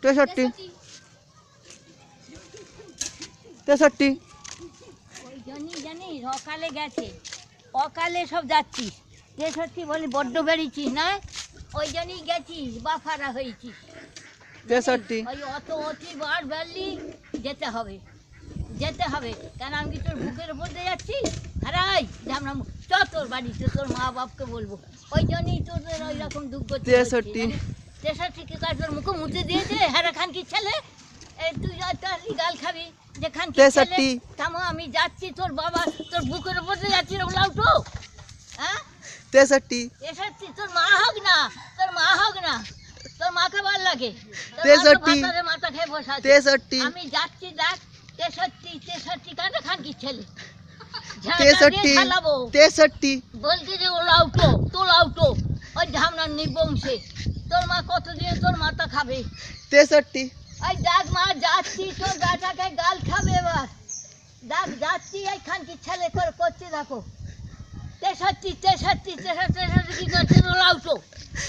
63 63 ওই জন্যই জানিস অকালে গেছে, অকালে সব যাচ্ছিস। 63 বলি বড্ড বেরিয়েছিস না, ওই জন্যই গেছিস বাফারা হয়েছিস। 63 ওই অতি বার বেরলি যেতে হবে, যেতে হবে। কেন আমি কি তোর বুকের উপর দিয়ে যাচ্ছি? হারাই ঝামনা চ তোর বাড়িতে, তোর মা বাপকে বলবো। ওই জন্যই তোদের ওই রকম দুঃখ। 63 63 কি কাজ তোর মুখে মুছে দিয়েছে হ্যাঁ খান কি ছেলে? এই তুই তোর গাল খাবি যে খান কি ছেলে? থামো, আমি যাচ্ছি তোর বাবা, তোর বুকের উপর দিয়ে যাচ্ছি রে লাউটো। হ্যাঁ 63 63 তোর মা হোক না, তোর মা হোক না, তোর মাকে ভাল লাগে। 63 মাথা খেয়ে বসে আছে। 63 আমি যাচ্ছি দেখ। 63 কানে খান কি ছেলে? 63 বলছি যে ও লাউটো, তো লাউটো ওই ঝামনার নিবংশে তোর মা কত দিয়ে তোর মাথা খাবে। 63 এই দেখ মা যাচ্ছি, তোর বেটাকে গাল খাবে এবার। দেখ যাচ্ছি, এই খানকি ছেলে করে করছে দেখো। 63 কি করছে ও লাউটো?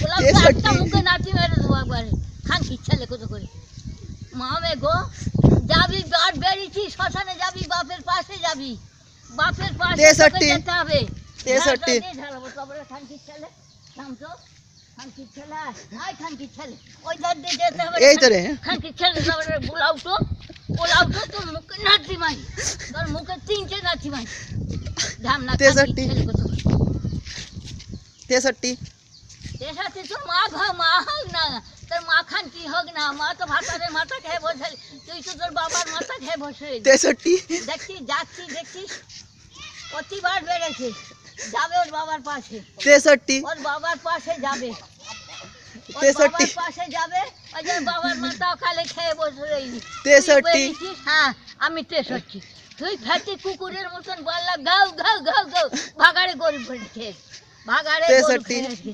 ও লাউটো একটা মুখে নাচি মেরে দেবো একবারে। খানকি ছেলে কত করে মামে গো। যাবি বাদ বেরিয়েছি, শ্মশানে যাবি, বাপের পাশে যাবি, বাপের পাশে যেতে হবে। 63 খানকি ছেলে নামতো, খানকি ছেলে আয়, খানকি ছেলে ওই ধার দিয়ে যেতে হবে। এই তো রে খানকি ছেলে বুলাউটো, ওলাউটো তোর মুখে নাচি মাই, তোর মুখে 3টে নাচি মাই ধামনা। 63 তোর মা মা হোক না, তোর মা খান কি হোক না, মা তো ভাতারে মাথা খেয়ে বসে, তুই তো তোর বাবার মাথা খেয়ে বসে। 63 দেখছিস যাচ্ছিস, দেখছিস প্রতিবার বেড়েছে, যাবে ওর বাবার পাশে, 63 ওর বাবার পাশে যাবে, ওর 63 বাবার পাশে যাবে। ওই যে বাবার মাথা খালে খেয়ে বসে রইলি। 63 হ্যাঁ আমি 63। তুই ফ্যাটি কুকুরের মতন বললা গাও গাও গাও গাও, ভাগাড়ে গরিব খেয়ে, ভাগাড়ে 63